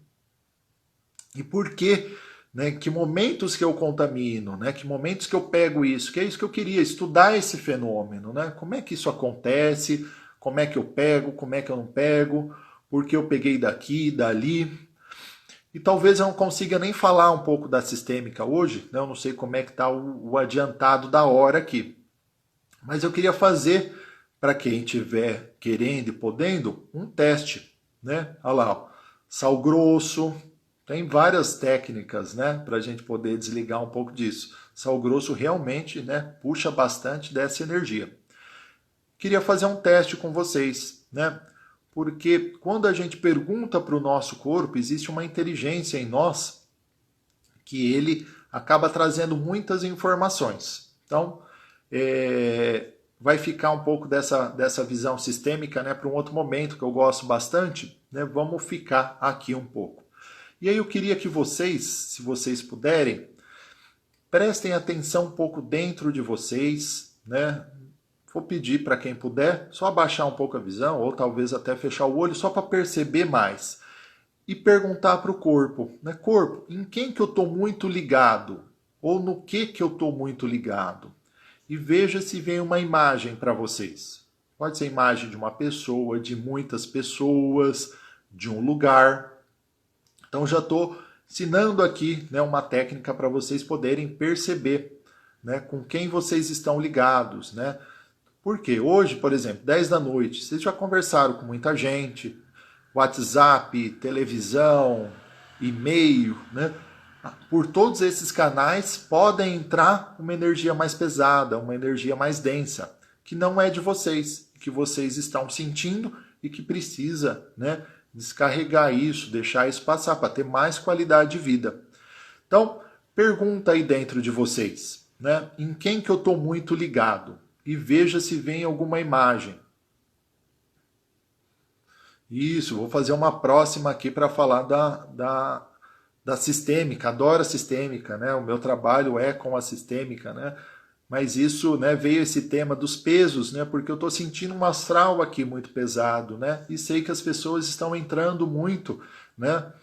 E por quê? Né? Que momentos que eu contamino, né? Que momentos que eu pego isso? Que é isso que eu queria, estudar esse fenômeno, né? Como é que isso acontece? Como é que eu pego? Como é que eu não pego? Por que eu peguei daqui, dali? E talvez eu não consiga nem falar um pouco da sistêmica hoje, né? Eu não sei como é que está o adiantado da hora aqui. Mas eu queria fazer, para quem estiver querendo e podendo, um teste. Né? Olha lá, ó. Sal grosso, tem várias técnicas, né, para a gente poder desligar um pouco disso. Sal grosso realmente, né, puxa bastante dessa energia. Queria fazer um teste com vocês, né? Porque quando a gente pergunta para o nosso corpo, existe uma inteligência em nós que ele acaba trazendo muitas informações. Então, vai ficar um pouco dessa visão sistêmica, né, para um outro momento que eu gosto bastante. Né, vamos ficar aqui um pouco. E aí eu queria que vocês, se vocês puderem, prestem atenção um pouco dentro de vocês, né? Vou pedir para quem puder só abaixar um pouco a visão, ou talvez até fechar o olho, só para perceber mais. E perguntar para o corpo, né? Corpo, em quem que eu estou muito ligado? Ou no que eu estou muito ligado? E veja se vem uma imagem para vocês. Pode ser imagem de uma pessoa, de muitas pessoas, de um lugar. Então já estou ensinando aqui, né, uma técnica para vocês poderem perceber, né, com quem vocês estão ligados, né? Porque hoje, por exemplo, 10 da noite, vocês já conversaram com muita gente, WhatsApp, televisão, e-mail, né? por todos esses canais podem entrar uma energia mais pesada, uma energia mais densa, que não é de vocês, que vocês estão sentindo e que precisa, né, descarregar isso, deixar isso passar para ter mais qualidade de vida. Então, pergunta aí dentro de vocês, né, em quem que eu estou muito ligado e veja se vem alguma imagem. Isso, vou fazer uma próxima aqui para falar da sistêmica, adoro a sistêmica, né? O meu trabalho é com a sistêmica, né? Mas isso, né, veio esse tema dos pesos, né? Porque eu estou sentindo um astral aqui muito pesado, né? E sei que as pessoas estão entrando muito, né,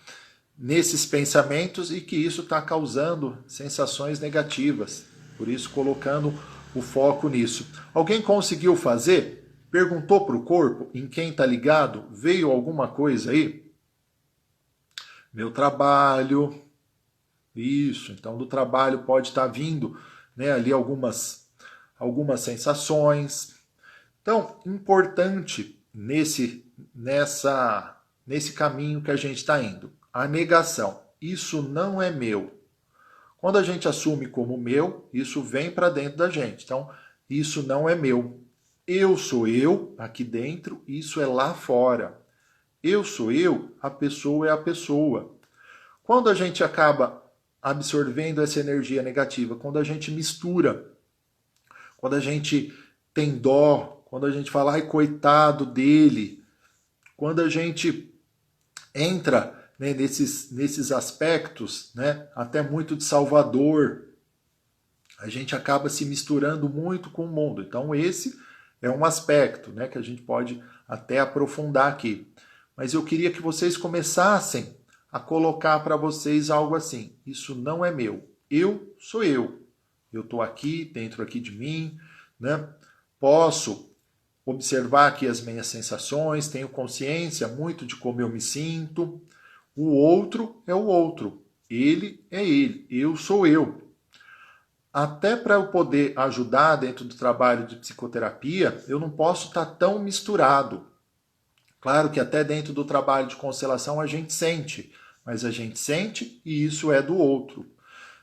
nesses pensamentos e que isso está causando sensações negativas. Por isso, colocando o foco nisso. Alguém conseguiu fazer? Perguntou para o corpo em quem está ligado? Veio alguma coisa aí? Meu trabalho. Isso, então do trabalho pode estar vindo, né, ali algumas sensações. Então, importante nesse caminho que a gente está indo. A negação. Isso não é meu. Quando a gente assume como meu, isso vem para dentro da gente. Então, isso não é meu. Eu sou eu aqui dentro, isso é lá fora. Eu sou eu, a pessoa é a pessoa. Quando a gente acaba absorvendo essa energia negativa, quando a gente mistura, quando a gente tem dó, quando a gente fala, ai, coitado dele, quando a gente entra, né, nesses aspectos, né, até muito de salvador, a gente acaba se misturando muito com o mundo. Então esse é um aspecto, né, que a gente pode até aprofundar aqui. Mas eu queria que vocês começassem a colocar para vocês algo assim. Isso não é meu. Eu sou eu. Eu estou aqui, dentro aqui de mim, né? Posso observar aqui as minhas sensações, tenho consciência muito de como eu me sinto. O outro é o outro. Ele é ele. Eu sou eu. Até para eu poder ajudar dentro do trabalho de psicoterapia, eu não posso estar tão misturado. Claro que até dentro do trabalho de constelação a gente sente, mas a gente sente e isso é do outro.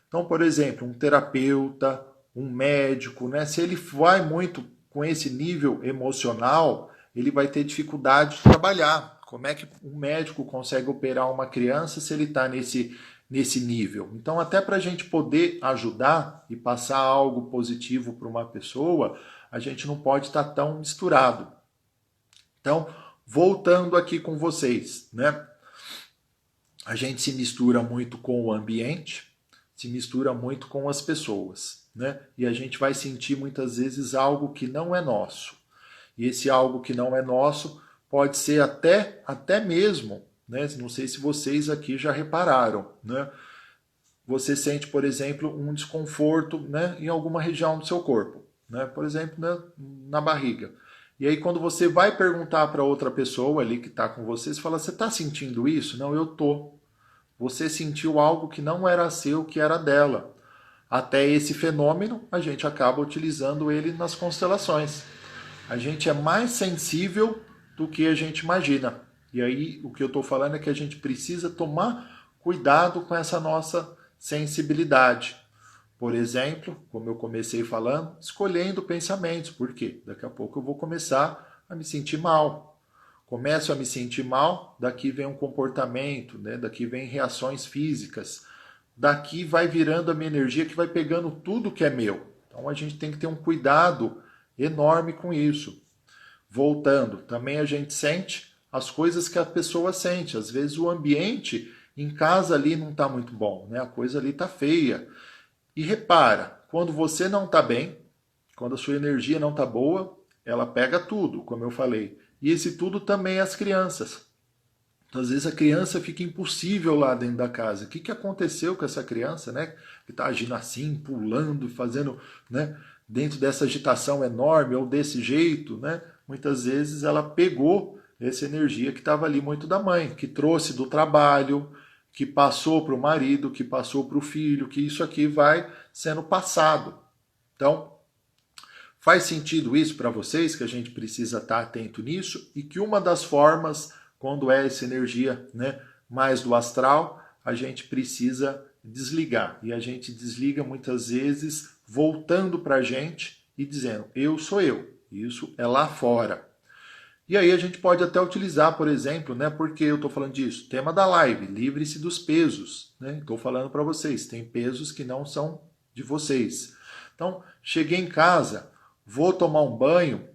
Então, por exemplo, um terapeuta, um médico, né, se ele vai muito com esse nível emocional, ele vai ter dificuldade de trabalhar. Como é que um médico consegue operar uma criança se ele está nesse nível? Então, até para a gente poder ajudar e passar algo positivo para uma pessoa, a gente não pode estar tão misturado. Então, voltando aqui com vocês, né? A gente se mistura muito com o ambiente, se mistura muito com as pessoas, né? E a gente vai sentir muitas vezes algo que não é nosso. E esse algo que não é nosso pode ser até mesmo, né? Não sei se vocês aqui já repararam, né? Você sente, por exemplo, um desconforto, né, em alguma região do seu corpo, né? Por exemplo, né, na barriga. E aí quando você vai perguntar para outra pessoa ali que está com você, você fala, você está sentindo isso? Não, eu tô. Você sentiu algo que não era seu, que era dela. Até esse fenômeno, a gente acaba utilizando ele nas constelações. A gente é mais sensível do que a gente imagina. E aí o que eu estou falando é que a gente precisa tomar cuidado com essa nossa sensibilidade. Por exemplo, como eu comecei falando, escolhendo pensamentos. Por quê? Daqui a pouco eu vou começar a me sentir mal. Começo a me sentir mal, daqui vem um comportamento, né? Daqui vem reações físicas. Daqui vai virando a minha energia que vai pegando tudo que é meu. Então a gente tem que ter um cuidado enorme com isso. Voltando, também a gente sente as coisas que a pessoa sente. Às vezes o ambiente em casa ali não está muito bom, né? A coisa ali está feia. E repara, quando você não está bem, quando a sua energia não está boa, ela pega tudo, como eu falei. E esse tudo também é as crianças. Então, às vezes a criança fica impossível lá dentro da casa. O que aconteceu com essa criança, né? Que está agindo assim, pulando, fazendo, né? Dentro dessa agitação enorme ou desse jeito, né? Muitas vezes ela pegou essa energia que estava ali muito da mãe, que trouxe do trabalho, que passou para o marido, que passou para o filho, que isso aqui vai sendo passado. Então, faz sentido isso para vocês, que a gente precisa estar atento nisso e que uma das formas, quando é essa energia, né, mais do astral, a gente precisa desligar. E a gente desliga muitas vezes voltando para a gente e dizendo, eu sou eu. Isso é lá fora. E aí a gente pode até utilizar, por exemplo, né? Porque eu estou falando disso? Tema da live, livre-se dos pesos. Né? Estou falando para vocês, tem pesos que não são de vocês. Então, cheguei em casa, vou tomar um banho,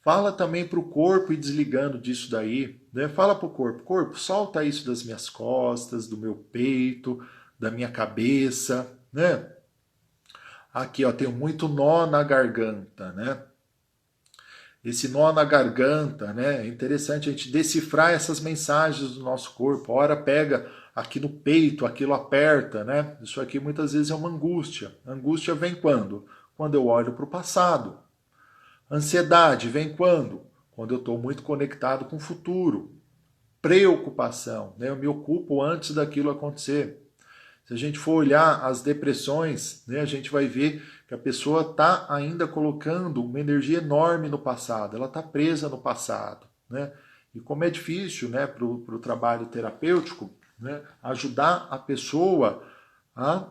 fala também para o corpo ir desligando disso daí. Né? Fala para o corpo, solta isso das minhas costas, do meu peito, da minha cabeça. Né? Aqui, ó, tenho muito nó na garganta, né? Esse nó na garganta, né? É interessante a gente decifrar essas mensagens do nosso corpo. A hora pega aqui no peito, aquilo aperta, né? Isso aqui muitas vezes é uma angústia. A angústia vem quando? Quando eu olho para o passado. Ansiedade vem quando? Quando eu estou muito conectado com o futuro. Preocupação, né? Eu me ocupo antes daquilo acontecer. Se a gente for olhar as depressões, né, a gente vai ver que a pessoa está ainda colocando uma energia enorme no passado, ela está presa no passado. Né? E como é difícil, né, para o trabalho terapêutico, né, ajudar a pessoa a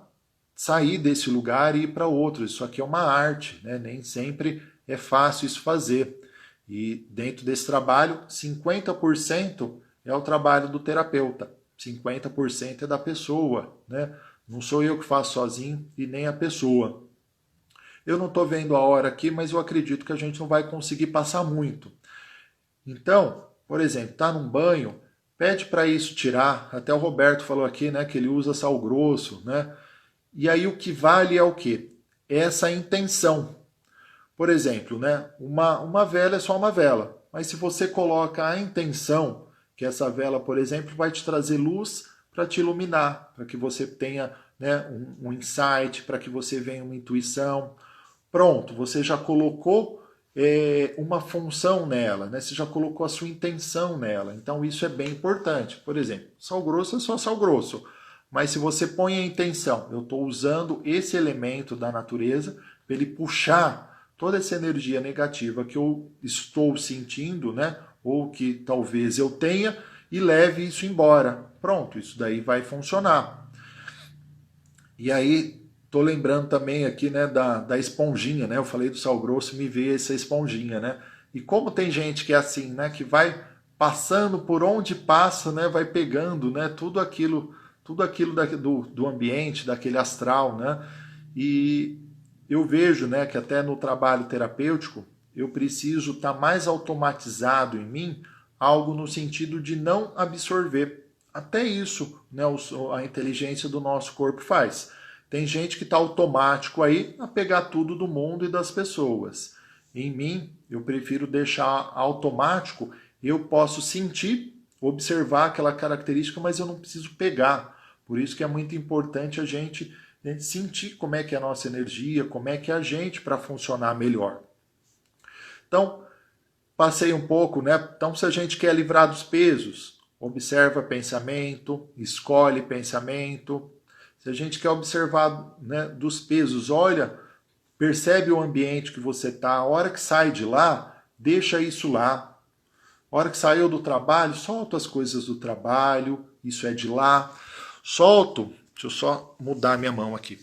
sair desse lugar e ir para outro. Isso aqui é uma arte, né? Nem sempre é fácil isso fazer. E dentro desse trabalho, 50% é o trabalho do terapeuta. 50% é da pessoa, né? Não sou eu que faço sozinho e nem a pessoa. Eu não estou vendo a hora aqui, mas eu acredito que a gente não vai conseguir passar muito. Então, por exemplo, está num banho, pede para isso tirar. Até o Roberto falou aqui, né, que ele usa sal grosso, né? E aí o que vale é o quê? Essa intenção. Por exemplo, né, uma vela é só uma vela, mas se você coloca a intenção que essa vela, por exemplo, vai te trazer luz para te iluminar, para que você tenha, né, um insight, para que você venha uma intuição. Pronto, você já colocou uma função nela, né? Você já colocou a sua intenção nela. Então isso é bem importante. Por exemplo, sal grosso é só sal grosso. Mas se você põe a intenção, eu estou usando esse elemento da natureza para ele puxar toda essa energia negativa que eu estou sentindo, né? Ou que talvez eu tenha, e leve isso embora. Pronto, isso daí vai funcionar. E aí, tô lembrando também aqui, né, da esponjinha, né? Eu falei do sal grosso, me veio essa esponjinha, né? E como tem gente que é assim, né, que vai passando por onde passa, né, vai pegando, né, tudo aquilo do ambiente, daquele astral, né? E eu vejo, né, que até no trabalho terapêutico eu preciso estar mais automatizado em mim, algo no sentido de não absorver. Até isso, né, a inteligência do nosso corpo faz. Tem gente que está automático aí a pegar tudo do mundo e das pessoas. Em mim, eu prefiro deixar automático, eu posso sentir, observar aquela característica, mas eu não preciso pegar. Por isso que é muito importante a gente, né, sentir como é que é a nossa energia, como é que é a gente para funcionar melhor. Então, passei um pouco, né? Então, se a gente quer livrar dos pesos, observa pensamento, escolhe pensamento. Se a gente quer observar, né, dos pesos, olha, percebe o ambiente que você está. A hora que sai de lá, deixa isso lá. A hora que saiu do trabalho, solta as coisas do trabalho, isso é de lá. Solto, deixa eu só mudar minha mão aqui.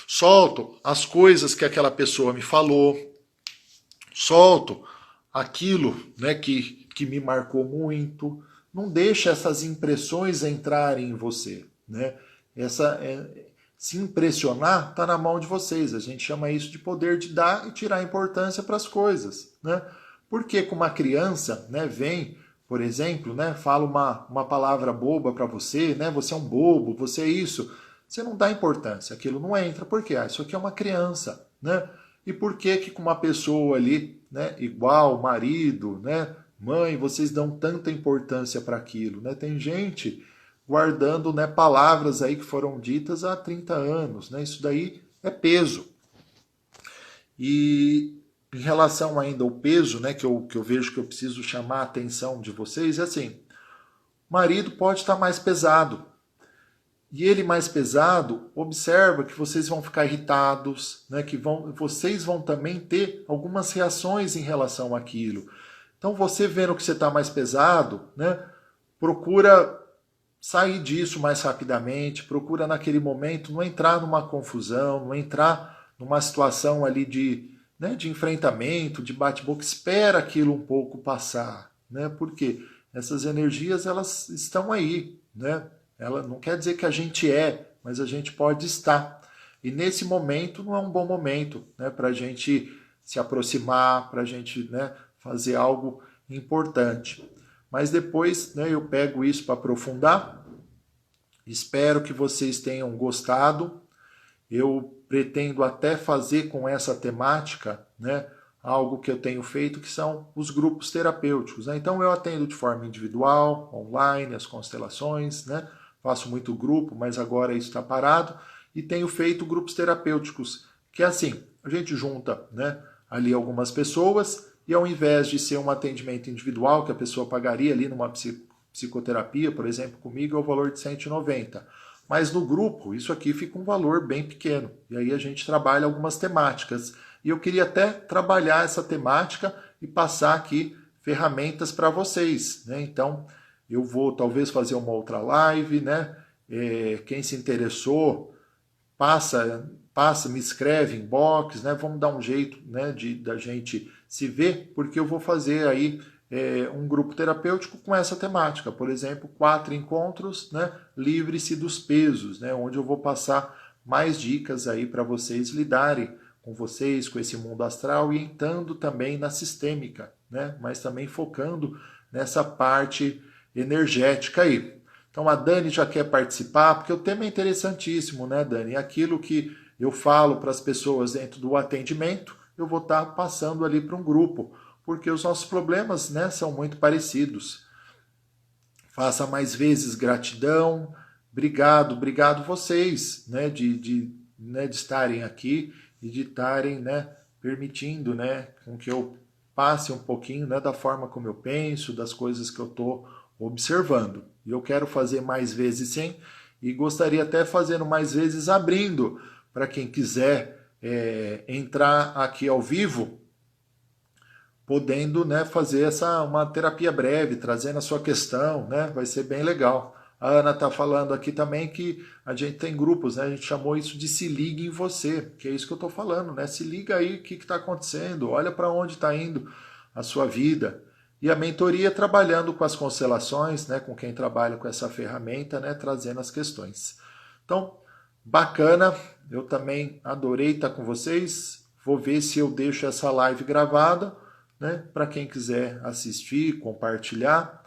Solto as coisas que aquela pessoa me falou. Solto aquilo, né, que me marcou muito. Não deixa essas impressões entrarem em você, né? Se impressionar está na mão de vocês. A gente chama isso de poder de dar e tirar importância para as coisas, né? Porque com uma criança, né, vem, por exemplo, né, fala uma palavra boba para você, né? Você é um bobo, você é isso. Você não dá importância, aquilo não entra. Por quê? Isso aqui é uma criança, né? E por que que com uma pessoa ali, né, igual, marido, né, mãe, vocês dão tanta importância para aquilo, né? Tem gente guardando, né, palavras aí que foram ditas há 30 anos, né? Isso daí é peso. E em relação ainda ao peso, né, que eu vejo que eu preciso chamar a atenção de vocês, é assim, o marido pode estar mais pesado. E ele mais pesado, observa que vocês vão ficar irritados, né, vocês vão também ter algumas reações em relação àquilo. Então você vendo que você está mais pesado, né, procura sair disso mais rapidamente, procura naquele momento não entrar numa confusão, não entrar numa situação ali de enfrentamento, de bate-boca, espera aquilo um pouco passar, né? Porque essas energias elas estão aí, né? Ela não quer dizer que a gente mas a gente pode estar. E nesse momento não é um bom momento, né, para a gente se aproximar, para a gente, né, fazer algo importante. Mas depois, né, eu pego isso para aprofundar. Espero que vocês tenham gostado. Eu pretendo até fazer com essa temática, né, algo que eu tenho feito, que são os grupos terapêuticos, né? Então eu atendo de forma individual, online, as constelações, né? Faço muito grupo, mas agora isso está parado. E tenho feito grupos terapêuticos, que é assim, a gente junta, né, ali algumas pessoas e ao invés de ser um atendimento individual, que a pessoa pagaria ali numa psicoterapia, por exemplo, comigo, é o valor de 190. Mas no grupo, isso aqui fica um valor bem pequeno. E aí a gente trabalha algumas temáticas. E eu queria até trabalhar essa temática e passar aqui ferramentas para vocês, né? Então, eu vou talvez fazer uma outra live, né? Quem se interessou, me escreve inbox, né? Vamos dar um jeito, né, da gente se ver, porque eu vou fazer aí um grupo terapêutico com essa temática. Por exemplo, 4 encontros, né? Livre-se dos pesos, né? Onde eu vou passar mais dicas aí para vocês lidarem com vocês, com esse mundo astral e entrando também na sistêmica, né? Mas também focando nessa parte energética aí. Então a Dani já quer participar, porque o tema é interessantíssimo, né, Dani? Aquilo que eu falo para as pessoas dentro do atendimento, eu vou estar passando ali para um grupo, porque os nossos problemas, né, são muito parecidos. Faça mais vezes gratidão. Obrigado vocês, né, né, de estarem aqui e de estarem, né, permitindo, né, com que eu passe um pouquinho, né, da forma como eu penso, das coisas que eu estou observando. E eu quero fazer mais vezes sim, e gostaria até fazendo mais vezes abrindo para quem quiser entrar aqui ao vivo, podendo, né, fazer uma terapia breve, trazendo a sua questão, né, vai ser bem legal. A Ana está falando aqui também que a gente tem grupos, né, a gente chamou isso de se ligue em você, que é isso que eu estou falando, né, se liga aí o que está acontecendo, olha para onde está indo a sua vida. E a mentoria trabalhando com as constelações, né, com quem trabalha com essa ferramenta, né, trazendo as questões. Então, bacana, eu também adorei estar com vocês, vou ver se eu deixo essa live gravada, né, para quem quiser assistir, compartilhar.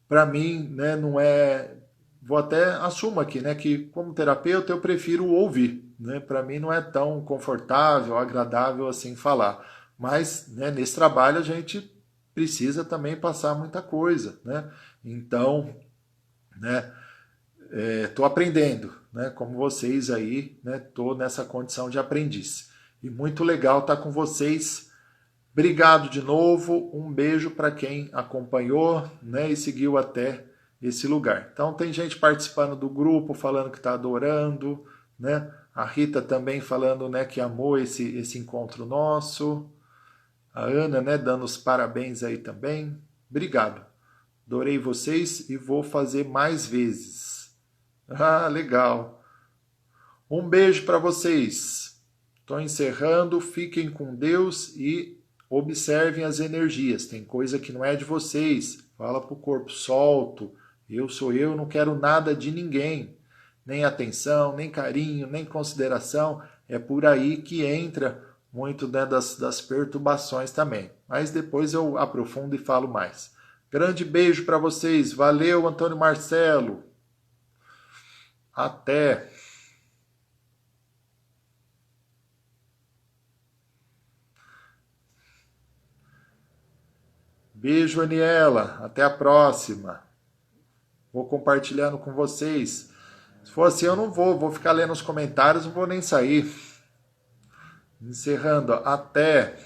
Para mim, né, não é... Vou até assumo aqui, né, que como terapeuta eu prefiro ouvir, né? Para mim não é tão confortável, agradável assim falar. Mas, né, nesse trabalho a gente precisa também passar muita coisa, né? Então, né, estou aprendendo, né? Como vocês aí, né? Estou nessa condição de aprendiz. E muito legal estar com vocês. Obrigado de novo, um beijo para quem acompanhou, né, e seguiu até esse lugar. Então tem gente participando do grupo, falando que está adorando, né? A Rita também falando, né, que amou esse encontro nosso. A Ana, né, dando os parabéns aí também. Obrigado. Adorei vocês e vou fazer mais vezes. Ah, legal. Um beijo para vocês. Estou encerrando, fiquem com Deus e observem as energias. Tem coisa que não é de vocês. Fala para o corpo, solto. Eu sou eu, não quero nada de ninguém. Nem atenção, nem carinho, nem consideração. É por aí que entra muito, né, das perturbações também. Mas depois eu aprofundo e falo mais. Grande beijo para vocês. Valeu, Antônio Marcelo. Até. Beijo, Aniela. Até a próxima. Vou compartilhando com vocês. Se for assim, eu não vou ficar lendo os comentários, não vou nem sair. Encerrando, até.